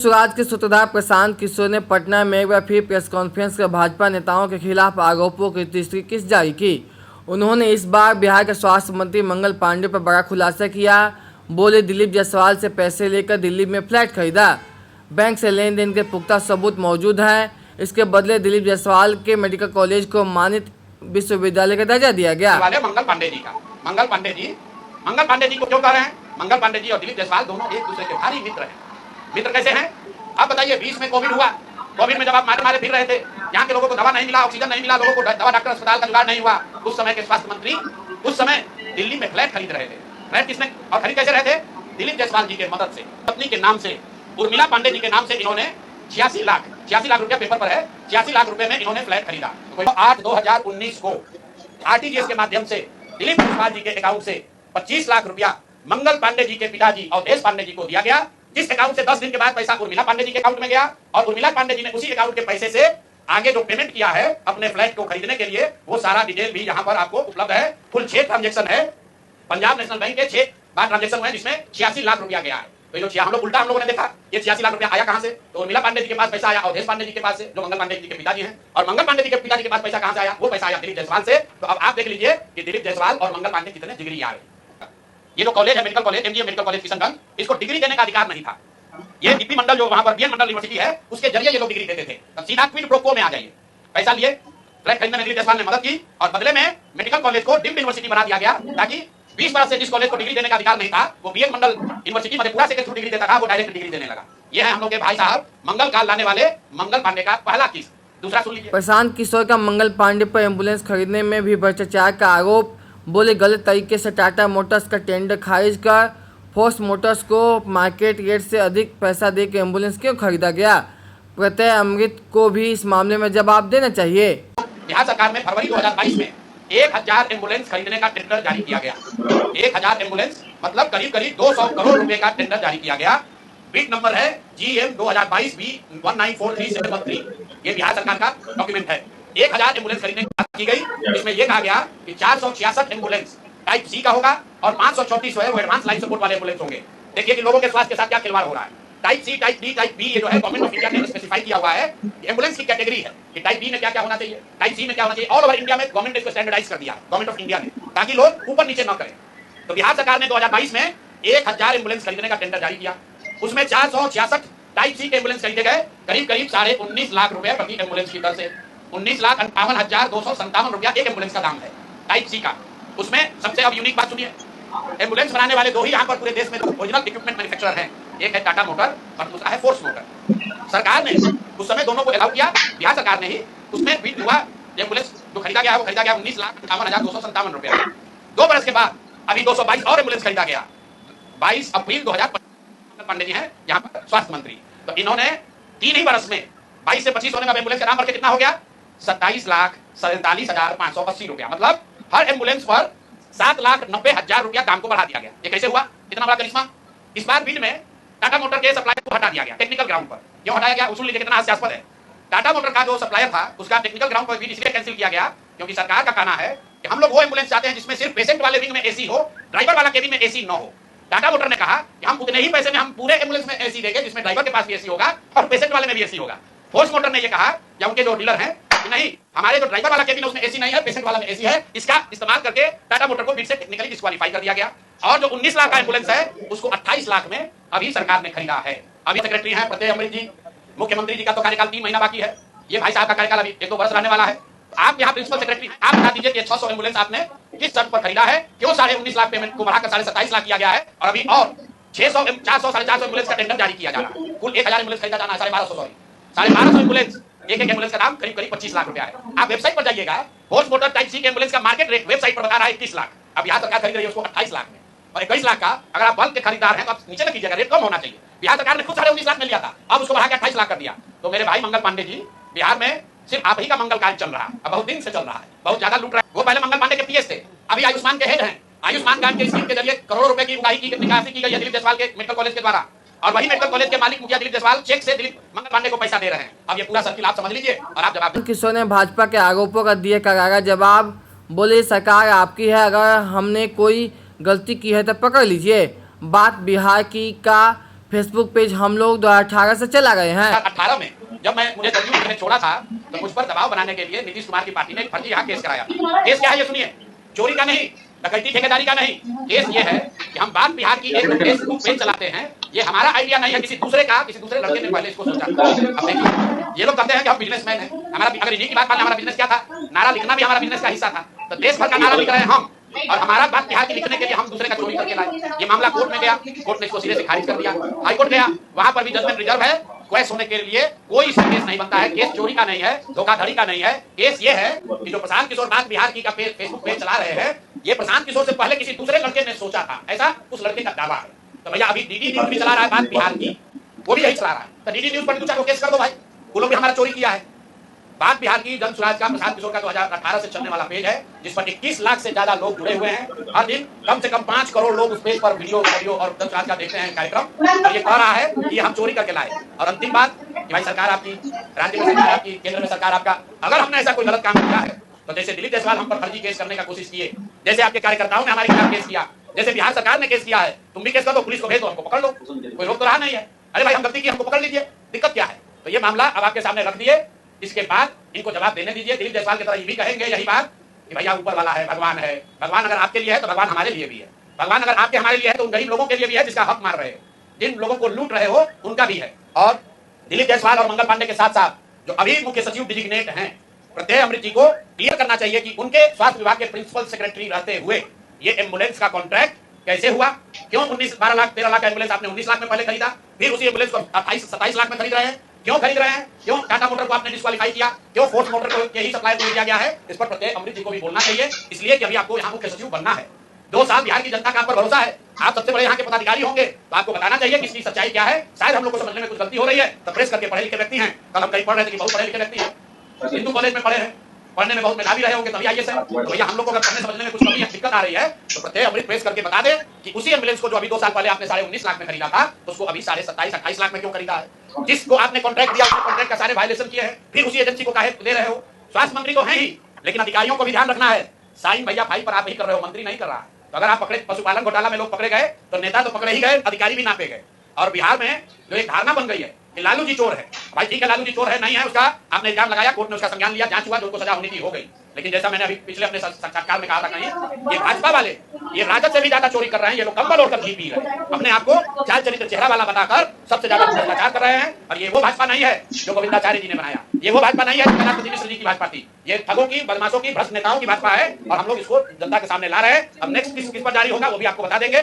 स्वराज के सूत्रधार प्रशांत किशोर ने पटना में एक बार फिर प्रेस कॉन्फ्रेंस कर भाजपा नेताओं के खिलाफ आरोपों की तीसरी किस्त जारी की। उन्होंने इस बार बिहार के स्वास्थ्य मंत्री मंगल पांडे पर बड़ा खुलासा किया। बोले, दिलीप जायसवाल से पैसे लेकर दिल्ली में फ्लैट खरीदा, बैंक से लेन देन के पुख्ता सबूत मौजूद हैं। इसके बदले दिलीप जायसवाल के मेडिकल कॉलेज को मानित विश्वविद्यालय का दर्जा दिया गया। मंगल पांडे जी को क्यों कह रहे हैं? मंगल पांडे जी और दिलीप जायसवाल दोनों एक दूसरे के भारी मित्र हैं। मित्र कैसे हैं? आप बताइए। 20 में कोविड हुआ, कोविड में जब आप मारे फिर रहे थे, यहाँ के लोगों को दवा नहीं मिला, ऑक्सीजन नहीं मिला, लोगों को दवा डॉक्टर अस्पताल का जुगाड़ नहीं हुआ, उस समय के स्वास्थ्य मंत्री उस समय दिल्ली में फ्लैट खरीद रहे थे। फ्लैट किसने और खरीद कैसे रहे थे? दिलीप जायसवाल जी के मदद से, पत्नी के नाम से, उर्मिला पांडे जी के नाम से इन्होंने 86 लाख रुपया पेपर पर है, 86 लाख रुपए में इन्होंने फ्लैट खरीदा। 8/2019 को आरटीजीएस के माध्यम से दिलीप जायसवाल जी के अकाउंट से 25 लाख रुपया मंगल पांडे जी के पिताजी अवधेश पांडे जी को दिया गया, जिस अकाउंट से 10 दिन के बाद पैसा उर्मिला पांडे जी के अकाउंट में गया और उर्मिला पांडे जी ने उसी अकाउंट के पैसे से आगे जो पेमेंट किया है अपने फ्लैट को खरीदने के लिए, वो सारा डिटेल भी यहाँ पर आपको उपलब्ध है। कुल 6 ट्रांजैक्शन है, पंजाब नेशनल बैंक के 6 बार ट्रांजैक्शन हुए, जिसमें 86 लाख रुपया गया है। तो ये हम लोगों ने देखा ये 86 लाख रुपया आया कहां से? तो उर्मिला पांडे जी के पास पैसा आया अवधेश पांडे जी के पास से, जो मंगल पांडे जी के पिताजी हैं, और मंगल पांडे जी के पिताजी के पास पैसा कहां से आया? वो पैसा आया दिलीप जायसवाल से। तो अब आप देख लीजिए कि दिलीप जायसवाल और मंगल पांडे कितने जिगरी आ रहे। ये जो कॉलेज है medical college, MGM medical college Kishanganj, इसको डिग्री देने का अधिकार नहीं था। ये डीपी मंडल जो वहां पर बीएन मंडल यूनिवर्सिटी है, उसके जरिए ये लोग डिग्री देते थे। अब सीधा क्विड प्रो क्वो में आ जाइए। पैसा लिए, फ्लैट खरीदने में दिलीप जायसवाल ने मदद की और बदले में मेडिकल कॉलेज को डीम्ड यूनिवर्सिटी बना दिया गया, ताकि 20 वर्ष से जिस कॉलेज को डिग्री देने का अधिकार नहीं था, वो बीएन मंडल यूनिवर्सिटी मधेपुरा से डिग्री देता था, वो डायरेक्ट डिग्री देने लगा। ये है हम लोग के भाई साहब मंगल काल लाने वाले मंगल पांडे का पहला किस्त। दूसरा सुन लीजिए। प्रशांत किशोर का मंगल पांडे पर एम्बुलेंस खरीदने में भी भ्रष्टाचार का आरोप। बोले, गलत तरीके से टाटा मोटर्स का टेंडर खारिज कर फोर्स मोटर्स को मार्केट रेट से अधिक पैसा देकर एम्बुलेंस क्यों खरीदा गया? प्रत्यय अमृत को भी इस मामले में जवाब देना चाहिए। बिहार सरकार में फरवरी 2022 में 1000 एम्बुलेंस खरीदने का टेंडर जारी किया गया। 1000 एम्बुलेंस मतलब करीब 200 करोड़ रुपए का टेंडर जारी किया गया। बिड नंबर है GM 2022 B194373। ये बिहार सरकार का डॉक्यूमेंट है। 1000 एम्बुलेंस खरीदने की बात की गई। इसमें यह कहा गया कि 466 एम्बुलेंस टाइप सी का होगा और 534 जो है वो एडवांस लाइफ सपोर्ट वाले एम्बुलेंस होंगे। देखिए कि लोगों के स्वास्थ्य के साथ क्या खिलवाड़ हो रहा है। Type C, type D, type B, ये जो है गवर्नमेंट ऑफ इंडिया ने स्पेसिफाई किया हुआ है। एम्बुलेंस की कैटेगरी है कि टाइप बी में क्या क्या होना चाहिए, टाइप सी में क्या होना चाहिए। ऑल ओवर इंडिया में गवर्नमेंट ने इसको स्टैंडर्डाइज कर दिया, गवर्नमेंट ऑफ इंडिया ने, ताकि लोग ऊपर नीचे न करें। तो बिहार सरकार ने 2022 में 1000 एम्बुलेंस खरीदने का टेंडर जारी किया। उसमें 466 टाइप सी के एम्बुलेंस खरीदे गए, करीब 19.5 लाख रुपए प्रति एम्बुलेंस की दर से। 19,58,257 रुपया एक एम्बुलेंस का दाम है टाइप सी का। उसमें सबसे अब यूनिक बात सुनिए, एम्बुलेंस बनाने वाले दो ही यहाँ पर पूरे देश में ओरिजिनल इक्विपमेंट मैन्युफैक्चरर हैं। एक है टाटा मोटर और दूसरा है फोर्स मोटर। सरकार ने उस समय दोनों को अलाउ किया, बिहार सरकार ने ही। उसमें बिड हुआ, एम्बुलेंस जो खरीदा गया वो खरीदा गया 19,58,257 रुपया। 2 बरस के बाद अभी 222 और एम्बुलेंस खरीदा गया। 22 अप्रैल 2025 पांडे जी हैं यहाँ पर स्वास्थ्य मंत्री। तो इन्होंने 3 ही बरस में 22 से 25 होने में एम्बुलेंस का दाम बढ़ के कितना हो गया? 27,47,580 रुपया। मतलब हर एम्बुलेंस पर 7,90,000 रुपया दाम को बढ़ा दिया गया। ये कैसे हुआ? इतना बड़ा करिश्मा। इस बार बिड में टाटा मोटर के सप्लायर को हटा दिया गया टेक्निकल ग्राउंड पर। क्यों हटाया गया? उसूल लीजिए कितना हास्यास्पद है। टाटा मोटर का जो सप्लायर था उसका टेक्निकल ग्राउंड पर बिड इसलिए कैंसिल किया गया क्योंकि सरकार का कहना है कि हम लोग वो एम्बुलेंस चाहते हैं जिसमें सिर्फ पेशेंट वाले विंग में एसी हो, ड्राइवर वाला केबिन में एसी न हो। टाटा मोटर ने कहा कि हम उतने ही पैसे में हम पूरे एम्बुलेंस में एसी देंगे जिसमें ड्राइवर के पास भी एसी होगा और पेशेंट वाले में भी एसी होगा। फोर्स मोटर ने ये कहा या उनके जो डीलर हैं कि नहीं, हमारे जो ड्राइवर वाला केबिन है उसमें एसी नहीं है, पेशेंट वाला में एसी है। इसका इस्तेमाल करके टाटा मोटर को बिड से टेक्निकली डिस्क्वालीफाई कर दिया गया। और जो 19 लाख का एम्बुलेंस है उसको 28 लाख में अभी सरकार ने खरीदा है। अभी सेक्रेटरी हैं प्रत्यय अमृत जी। मुख्यमंत्री जी का तो कार्यकाल 3 महीना बाकी है। ये भाई साहब का कार्यकाल अभी 1-2 वर्ष रहने वाला है। आप यहाँ प्रिंसिपल सेक्रेटरी हैं, आप बता दीजिए कि 600 एम्बुलेंस आपने किस शर्त पर खरीदा है? क्यों 19.5 लाख पेमेंट को बढ़ाकर 27.5 लाख किया गया है? और अभी और 600 400 450 एम्बुलेंस का टेंडर जारी किया जा रहा है। कुल 1000 एम्बुलेंस खरीदा जाना है, 1250 एम्बुलेंस। एक एम्बुलेंस का दाम करीब 25 लाख रुपया है। आप वेबसाइट पर जाइएगा, फोर्स मोटर टाइप सी के एम्बुलेंस का मार्केट रेट वेबसाइट पर बता रहा है 21 लाख। अब यहाँ सरकार खरीद रही है उसको 28 लाख में। और 21 लाख का अगर आप बल्क के खरीदार हैं तो आप नीचे न कीजिएगा, रेट कम होना चाहिए। बिहार सरकार ने खुद 19.5 लाख में लिया था, अब उसको बढ़ा के 28 लाख कर दिया। तो मेरे भाई मंगल पांडे जी, बिहार में सिर्फ आप ही का मंगल काज चल रहा है, अब बहुत दिन से चल रहा है, बहुत ज्यादा लूट रहा है। वो पहले मंगल पांडे के पीएस थे, अभी आयुष्मान के हेड हैं। आयुष्मान कार्ड के स्कीम के जरिए करोड़ों रुपए की उगाही की निकासी की गई है दिलीप जायसवाल के मेडिकल कॉलेज के द्वारा। और वही मेडिकल कॉलेज के मालिक मुखिया दिलीप जायसवाल चेक से दिलीप मंगल पांडे को पैसा दे रहे हैं। अब ये पूरा सर्किल आप समझ लीजिए और आप जवाब। किशोर ने भाजपा के आरोपों का दिए करारा जवाब। बोले, सरकार आपकी है, अगर हमने कोई गलती की है तो पकड़ लीजिए। बात बिहार की का फेसबुक पेज हम लोग 2018 से चला गए हैं। 2018 में जब मुझे जदयू ने छोड़ा था तो मुझ पर दबाव बनाने के लिए नीतीश कुमार की पार्टी ने एक फर्जी यहाँ केस कराया। केस क्या है ये सुनिए, चोरी का नहीं, डकैती ठेकेदारी का नहीं। केस ये है कि हम बात बिहार की एक फेसबुक पेज चलाते हैं, ये हमारा आइडिया नहीं है, किसी दूसरे लड़के ने पहले इसको सोचा। अब देखिए ये लोग कहते हैं कि हम बिजनेसमैन हैं, हमारा अगर इन्हीं की बात माने हमारा बिजनेस क्या था, नारा लिखना भी हमारा बिजनेस का हिस्सा था। तो देश भर का नारा लिख रहे हैं हम, और हमारा बात बिहार की लिखने के लिए हम दूसरे का चोरी करके लाए। ये मामला कोर्ट में गया, कोर्ट ने इसको सिरे से खारिज कर दिया। हाई कोर्ट गया, वहां पर भी जजमेंट रिजर्व है, क्वेश होने के लिए कोई केस नहीं बनता है। केस चोरी का नहीं है, धोखाधड़ी का नहीं है। केस ये है कि जो प्रशांत किशोर बात बिहार की का फेसबुक पेज चला रहे हैं, ये प्रशांत किशोर से पहले किसी दूसरे लड़के ने सोचा था, ऐसा उस लड़के का दावा है। तो भैया अभी डीडी न्यूज भी चला रहा है बात बिहार की, वो भी यही चला रहा है। तो डीडी न्यूज पर दो चार केस कर दो भाई, वो लोग भी हमारा चोरी किया है। बात बिहार की जन सुराज का प्रशांत किशोर का 2018 से चलने वाला पेज है, जिस पर 21 लाख से ज्यादा लोग जुड़े हुए हैं। हर दिन कम से कम 5 करोड़ लोग उस पेज पर वीडियो और जन सुराज का देखते हैं कार्यक्रम। और ये कह रहा है कि हम चोरी करके लाए। और अंतिम बात कि भाई सरकार आपकी, राज्य में सरकार आपकी, केंद्र में सरकार आपका, अगर हमने ऐसा कोई गलत काम किया है तो जैसे दिलीप जायसवाल हम पर फर्जी केस करने का कोशिश किए, जैसे आपके कार्यकर्ताओं ने हमारे खिलाफ केस किया, जैसे बिहार सरकार ने केस किया है, तुम भी केस कर दो, पुलिस को भेज दो, हमको पकड़ लो, कोई रोक तो रहा नहीं है। अरे भाई हम गलती की, हमको पकड़ लीजिए, दिक्कत क्या है? तो ये मामला अब आपके सामने रख दिए, इसके बाद इनको जवाब देने दीजिए। दिलीप जायसवाल की तरह ये भी कहेंगे यही बात कि भैया ऊपर वाला है, भगवान है। भगवान अगर आपके लिए है तो भगवान हमारे लिए भी है। भगवान अगर आपके हमारे लिए है तो उन गरीब लोगों के लिए भी है जिसका हक मार रहे हो, जिन लोगों को लूट रहे हो उनका भी है। और दिलीप जायसवाल और मंगल पांडे के साथ साथ जो अभी मुख्य सचिव डिजिग्नेट हैं प्रत्यय अमृत जी को क्लियर करना चाहिए कि उनके स्वास्थ्य विभाग के प्रिंसिपल सेक्रेटरी रहते हुए ये एम्बुलेंस का कॉन्ट्रैक्ट कैसे हुआ? क्यों 12 लाख 13 लाख का एम्बुलेंस आपने 19 लाख में पहले खरीदा, फिर उसी एम्बुलेंस को 27 लाख में खरीद रहे हैं? क्यों खरीद रहे हैं? क्यों टाटा मोटर को आपने डिस्क्वालीफाई किया? क्यों फोर्स मोटर को यही सप्लाई को दिया गया है? इस पर प्रत्यय अमृत जी को भी बोलना चाहिए, इसलिए कि अभी आपको यहाँ मुख्य सचिव बनना है। 2 साल बिहार की जनता का आप पर भरोसा है, आप सबसे बड़े यहाँ के पदाधिकारी होंगे, तो आपको बताना चाहिए कि इसकी सच्चाई क्या है। शायद हम लोग को समझने में कुछ गलती हो रही है, तो प्रेस करके पढ़े लिखे व्यक्ति हैं। कल हम कहीं पढ़ रहे थे कि बहुत पढ़े लिखे व्यक्ति हैं, हिंदू कॉलेज में पढ़े हैं, पढ़ने में बहुत मेधावी रहे होंगे, तभी आईएएस है। तो भैया हम लोग को अगर पढ़ने समझने में कुछ कमी है, दिक्कत आ रही है, तो प्रत्यय अमृत प्रेस करके बता दे कि उसी एम्बुलेंस को जो अभी 2 साल पहले आपने 19.5 लाख में खरीदा था, उसको अभी 27-28 लाख में क्यों खरीदा है? जिसको आपने कॉन्ट्रैक्ट दिया उसने कॉन्ट्रैक्ट का सारे वायलेशन किए हैं, फिर उसी एजेंसी को काहे दे रहे हो? स्वास्थ्य मंत्री तो है ही, लेकिन अधिकारियों को भी ध्यान रखना है। साइन भैया फाइल पर आप ही कर रहे हो, मंत्री नहीं कर रहा। तो अगर आप पकड़े, पशुपालन घोटाला में लोग पकड़े गए तो नेता तो पकड़े ही गए, अधिकारी भी नापे गए। और बिहार में जो एक धारणा बन गई है कि लालू जी चोर है, भाई ठीक है, लालू जी चोर है नहीं है, उसका आपने इल्जाम लगाया, कोर्ट ने उसका संज्ञान लिया, जांच हुआ, जो उनको सजा होनी थी हो गई। लेकिन जैसा मैंने अभी पिछले अपने साक्षात्कार में कहा था कहीं, ये भाजपा वाले ये राजद से भी ज्यादा चोरी कर रहे हैं। ये लोग कंबल ओढ़कर घी पी रहे हैं, अपने आप को चाल चरित्र चेहरा वाला बताकर सबसे ज्यादा भ्रष्टाचार कर रहे हैं। और ये वो भाजपा नहीं है जो गोविंदाचार्य जी ने बनाया, ये वो भाजपा नहीं है जो कलापति मिश्र जी की भाजपा थी। ये ठगों की, बदमाशों की, भ्रष्ट नेताओं की भाजपा है, और हम लोग इसको जनता के सामने ला रहे हैं। अब नेक्स्ट किस पर जारी होगा वो भी आपको बता देंगे।